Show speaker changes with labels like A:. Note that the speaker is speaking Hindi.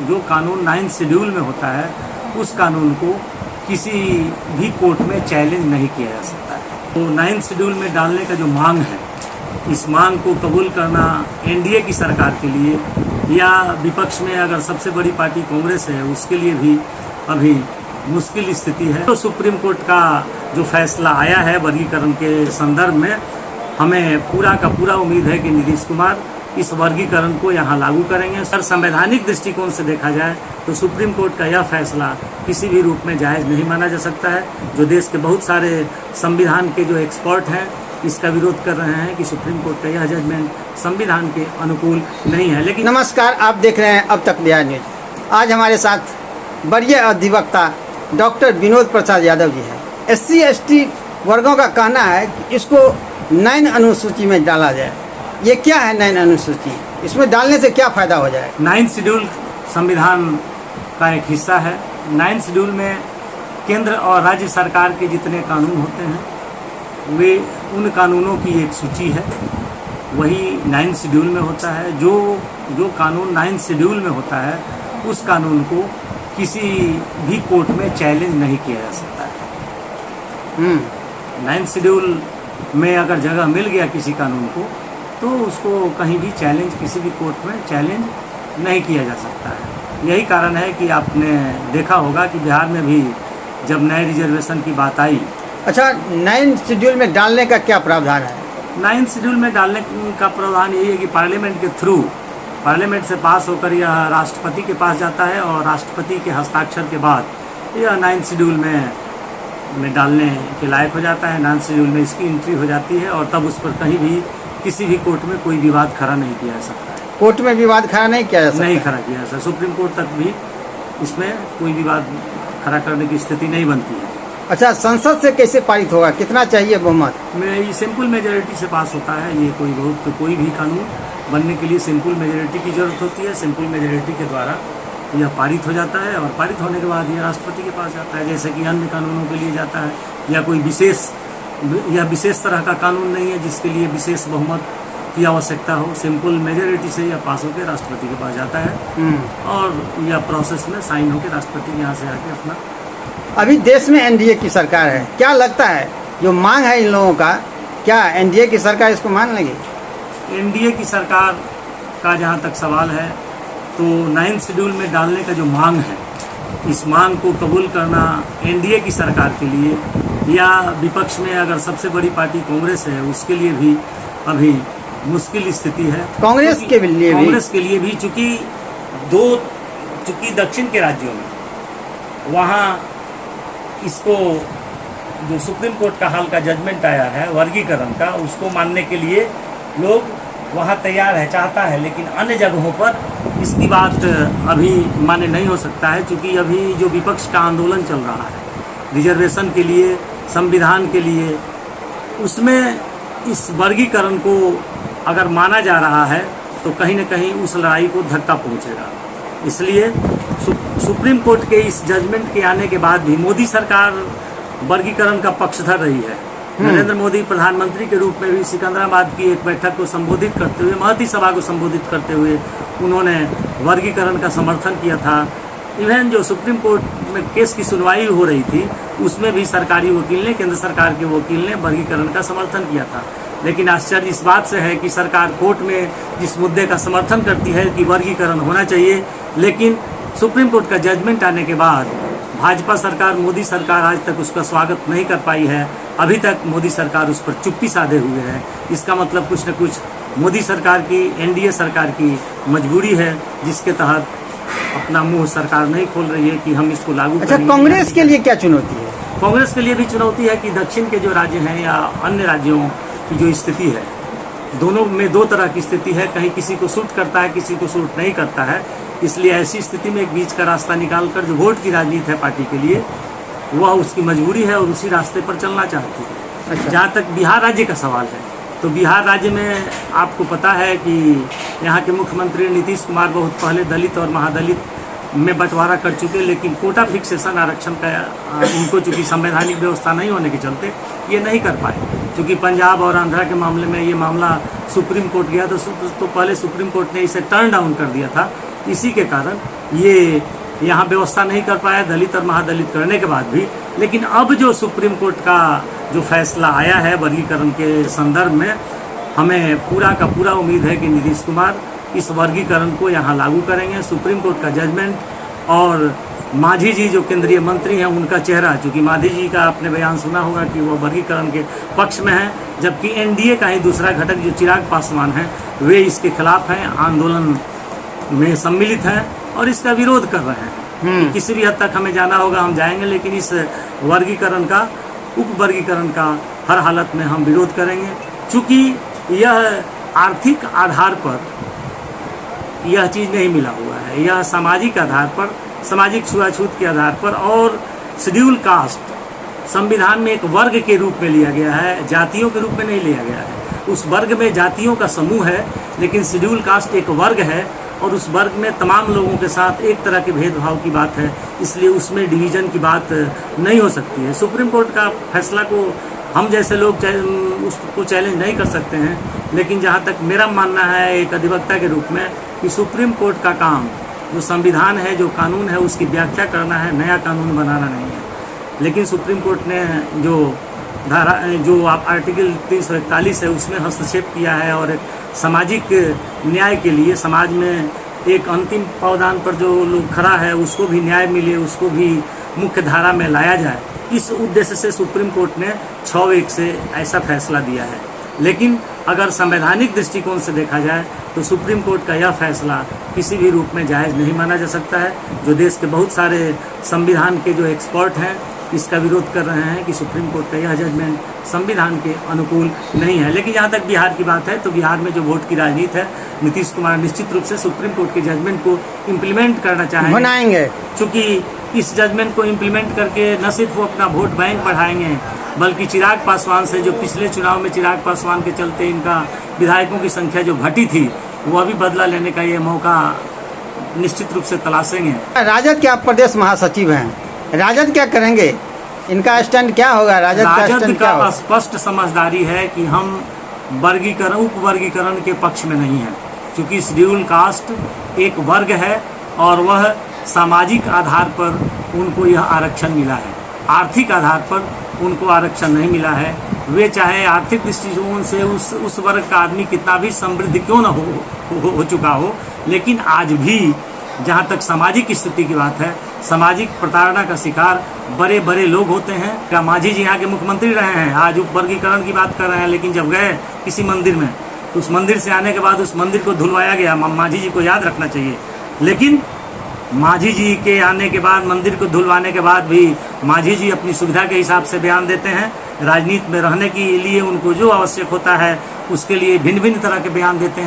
A: जो कानून 9 शेड्यूल में होता है उस कानून को किसी भी कोर्ट में चैलेंज नहीं किया जा सकता है। तो 9 शेड्यूल में डालने का जो मांग है, इस मांग को कबूल करना एनडीए की सरकार के लिए या विपक्ष में अगर सबसे बड़ी पार्टी कांग्रेस है उसके लिए भी अभी मुश्किल स्थिति है। तो सुप्रीम कोर्ट का जो फैसला आया है वर्गीकरण के संदर्भ में, हमें पूरा का पूरा उम्मीद है कि नीतीश कुमार इस वर्गीकरण को यहाँ लागू करेंगे। सर, संवैधानिक दृष्टिकोण से देखा जाए तो सुप्रीम कोर्ट का यह फैसला किसी भी रूप में जायज़ नहीं माना जा सकता है। जो देश के बहुत सारे संविधान के जो एक्सपर्ट हैं इसका विरोध कर रहे हैं कि सुप्रीम कोर्ट का यह जजमेंट संविधान के अनुकूल नहीं है। लेकिन
B: नमस्कार, आप देख रहे हैं अब तक बिहार न्यूज। आज हमारे साथ वरीय अधिवक्ता डॉक्टर विनोद प्रसाद यादव जी हैं। SC ST वर्गों का कहना है कि इसको 9 अनुसूची में डाला जाए। ये क्या है 9 अनुसूची? इसमें डालने से क्या फ़ायदा हो जाए?
A: 9 शेड्यूल संविधान का एक हिस्सा है। 9 शेड्यूल में केंद्र और राज्य सरकार के जितने कानून होते हैं वे उन कानूनों की एक सूची है, वही 9 शेड्यूल में होता है। जो कानून 9 शेड्यूल में होता है उस कानून को किसी भी कोर्ट में चैलेंज नहीं किया जा सकता है। 9 शेड्यूल में अगर जगह मिल गया किसी कानून को तो उसको कहीं भी चैलेंज, किसी भी कोर्ट में चैलेंज नहीं किया जा सकता है। यही कारण है कि आपने देखा होगा कि बिहार में भी जब नए रिजर्वेशन की बात आई।
B: अच्छा, 9 शेड्यूल में डालने का क्या प्रावधान है?
A: 9 शेड्यूल में डालने का प्रावधान यही है कि पार्लियामेंट के थ्रू, पार्लियामेंट से पास होकर यह राष्ट्रपति के पास जाता है और राष्ट्रपति के हस्ताक्षर के बाद यह 9 शेड्यूल में डालने के लायक हो जाता है। 9 शेड्यूल में इसकी एंट्री हो जाती है और तब उस पर कहीं भी किसी भी कोर्ट में कोई विवाद खड़ा नहीं किया जा सकता है।
B: कोर्ट में विवाद खड़ा नहीं किया जा सकता?
A: नहीं खड़ा किया जा सकता। सुप्रीम कोर्ट तक भी इसमें कोई विवाद खड़ा करने की स्थिति नहीं बनती है।
B: अच्छा, संसद से कैसे पारित होगा? कितना चाहिए बहुमत?
A: ये सिंपल मेजोरिटी से पास होता है। ये कोई भी कानून बनने के लिए सिंपल मेजोरिटी की जरूरत होती है। सिंपल मेजोरिटी के द्वारा यह पारित हो जाता है और पारित होने के बाद यह राष्ट्रपति के पास जाता है, जैसे कि अन्य कानूनों के लिए जाता है। या कोई विशेष तरह का कानून नहीं है जिसके लिए विशेष बहुमत की आवश्यकता हो। सिंपल मेजोरिटी से यह पास होकर राष्ट्रपति के पास जाता है और यह प्रोसेस में साइन होकर राष्ट्रपति यहाँ से आके अपना।
B: अभी देश में एनडीए की सरकार है, क्या लगता है जो मांग है इन लोगों का, क्या एनडीए की सरकार इसको मान लेगी?
A: एनडीए की सरकार का जहाँ तक सवाल है तो 9 शेड्यूल में डालने का जो मांग है, इस मांग को कबूल करना एनडीए की सरकार के लिए या विपक्ष में अगर सबसे बड़ी पार्टी कांग्रेस है उसके लिए भी अभी मुश्किल स्थिति है।
B: कांग्रेस के लिए भी
A: चूँकि दक्षिण के राज्यों में वहाँ इसको जो सुप्रीम कोर्ट का हाल का जजमेंट आया है वर्गीकरण का, उसको मानने के लिए लोग वहाँ तैयार है, चाहता है, लेकिन अन्य जगहों पर इसकी बात अभी माने नहीं हो सकता है। क्योंकि अभी जो विपक्ष का आंदोलन चल रहा है रिजर्वेशन के लिए, संविधान के लिए, उसमें इस वर्गीकरण को अगर माना जा रहा है तो कहीं न कहीं उस लड़ाई को धक्का पहुँचेगा। इसलिए सुप्रीम कोर्ट के इस जजमेंट के आने के बाद भी मोदी सरकार वर्गीकरण का पक्षधर रही है। नरेंद्र मोदी प्रधानमंत्री के रूप में भी सिकंदराबाद की एक बैठक को संबोधित करते हुए, महती सभा को संबोधित करते हुए उन्होंने वर्गीकरण का समर्थन किया था। इवन जो सुप्रीम कोर्ट में केस की सुनवाई हो रही थी उसमें भी सरकारी वकील ने, केंद्र सरकार के वकील ने वर्गीकरण का समर्थन किया था। लेकिन आश्चर्य इस बात से है कि सरकार कोर्ट में जिस मुद्दे का समर्थन करती है कि वर्गीकरण होना चाहिए, लेकिन सुप्रीम कोर्ट का जजमेंट आने के बाद भाजपा सरकार, मोदी सरकार आज तक उसका स्वागत नहीं कर पाई है। अभी तक मोदी सरकार उस पर चुप्पी साधे हुए है। इसका मतलब कुछ न कुछ मोदी सरकार की, एनडीए सरकार की मजबूरी है जिसके तहत अपना मुंह सरकार नहीं खोल रही है कि हम इसको लागू करेंगे।
B: अच्छा, कांग्रेस के लिए क्या चुनौती है?
A: कांग्रेस के लिए भी चुनौती है कि दक्षिण के जो राज्य हैं या अन्य राज्यों की जो स्थिति है, दोनों में 2 तरह की स्थिति है। कहीं किसी को सूट करता है, किसी को सूट नहीं करता है। इसलिए ऐसी स्थिति में एक बीच का रास्ता निकालकर जो वोट की राजनीति है पार्टी के लिए, वह उसकी मजबूरी है और उसी रास्ते पर चलना चाहती है।
B: अच्छा।
A: जहाँ तक बिहार राज्य का सवाल है तो बिहार राज्य में आपको पता है कि यहाँ के मुख्यमंत्री नीतीश कुमार बहुत पहले दलित और महादलित में बंटवारा कर चुके, लेकिन कोटा फिक्सेशन आरक्षण का इनको चूँकि संवैधानिक व्यवस्था नहीं होने के चलते ये नहीं कर पाए। क्योंकि पंजाब और आंध्रा के मामले में ये मामला सुप्रीम कोर्ट गया तो पहले सुप्रीम कोर्ट ने इसे टर्न डाउन कर दिया था इसी के कारण ये यहाँ व्यवस्था नहीं कर पाया, दलित और महादलित करने के बाद भी। लेकिन अब जो सुप्रीम कोर्ट का जो फैसला आया है वर्गीकरण के संदर्भ में, हमें पूरा का पूरा उम्मीद है कि नीतीश कुमार इस वर्गीकरण को यहाँ लागू करेंगे। सुप्रीम कोर्ट का जजमेंट और मांझी जी जो केंद्रीय मंत्री हैं उनका चेहरा, चूँकि मांझी जी का आपने बयान सुना होगा कि वो वर्गीकरण के पक्ष में है, जबकि एनडीए का ही दूसरा घटक जो चिराग पासवान हैं वे इसके खिलाफ हैं, आंदोलन में सम्मिलित हैं और इसका विरोध कर रहे हैं। किसी भी हद तक हमें जाना होगा, हम जाएंगे, लेकिन इस वर्गीकरण का, उप वर्गीकरण का हर हालत में हम विरोध करेंगे, चूँकि यह आर्थिक आधार पर यह चीज़ नहीं मिला हुआ है, यह सामाजिक आधार पर, सामाजिक छुआछूत के आधार पर और शेड्यूल कास्ट संविधान में एक वर्ग के रूप में लिया गया है, जातियों के रूप में नहीं लिया गया है। उस वर्ग में जातियों का समूह है, लेकिन शेड्यूल कास्ट एक वर्ग है और उस वर्ग में तमाम लोगों के साथ एक तरह के भेदभाव की बात है, इसलिए उसमें डिवीज़न की बात नहीं हो सकती है। सुप्रीम कोर्ट का फैसला को हम जैसे लोग उसको चैलेंज नहीं कर सकते हैं, लेकिन जहाँ तक मेरा मानना है एक अधिवक्ता के रूप में कि सुप्रीम कोर्ट का काम जो संविधान है, जो कानून है, उसकी व्याख्या करना है, नया कानून बनाना नहीं है। लेकिन सुप्रीम कोर्ट ने जो आर्टिकल 341 है उसमें हस्तक्षेप किया है और एक सामाजिक न्याय के लिए, समाज में एक अंतिम पावदान पर जो लोग खड़ा है उसको भी न्याय मिले, उसको भी मुख्य धारा में लाया जाए, इस उद्देश्य से सुप्रीम कोर्ट ने 6-1 से ऐसा फैसला दिया है। लेकिन अगर संवैधानिक दृष्टिकोण से देखा जाए तो सुप्रीम कोर्ट का यह फैसला किसी भी रूप में जायज़ नहीं माना जा सकता है। जो देश के बहुत सारे संविधान के जो एक्सपर्ट हैं इसका विरोध कर रहे हैं कि सुप्रीम कोर्ट का यह जजमेंट संविधान के अनुकूल नहीं है। लेकिन जहाँ तक बिहार की बात है तो बिहार में जो वोट की राजनीति है, नीतीश कुमार निश्चित रूप से सुप्रीम कोर्ट के जजमेंट को इम्प्लीमेंट करना चाहेंगे, चूँकि इस जजमेंट को इम्प्लीमेंट करके न सिर्फ वो अपना वोट बैंक बढ़ाएंगे, बल्कि चिराग पासवान से, जो पिछले चुनाव में चिराग पासवान के चलते इनका विधायकों की संख्या जो घटी थी, वो अभी बदला लेने का ये मौका निश्चित रूप से तलाशेंगे।
B: राजद के आप प्रदेश महासचिव हैं, राजद क्या करेंगे, इनका स्टैंड क्या होगा?
A: राजद का स्पष्ट समझदारी है कि हम वर्गीकरण, उप वर्गीकरण के पक्ष में नहीं है, क्योंकि शेड्यूल कास्ट एक वर्ग है और वह सामाजिक आधार पर उनको यह आरक्षण मिला है, आर्थिक आधार पर उनको आरक्षण नहीं मिला है। वे चाहे आर्थिक दृष्टिकोण से उस वर्ग का आदमी कितना भी समृद्ध क्यों न हो चुका हो, लेकिन आज भी जहाँ तक सामाजिक स्थिति की बात है, सामाजिक प्रताड़ना का शिकार बड़े बड़े लोग होते हैं। क्या मांझी जी यहाँ के मुख्यमंत्री रहे हैं, आज उप वर्गीकरण की बात कर रहे हैं, लेकिन जब गए किसी मंदिर में तो उस मंदिर से आने के बाद उस मंदिर को धुलवाया गया। मांझी जी को याद रखना चाहिए। लेकिन मांझी जी के आने के बाद, मंदिर को धुलवाने के बाद भी मांझी जी अपनी सुविधा के हिसाब से बयान देते हैं। राजनीति में रहने के लिए उनको जो आवश्यक होता है उसके लिए भिन्न भिन्न तरह के बयान देते हैं।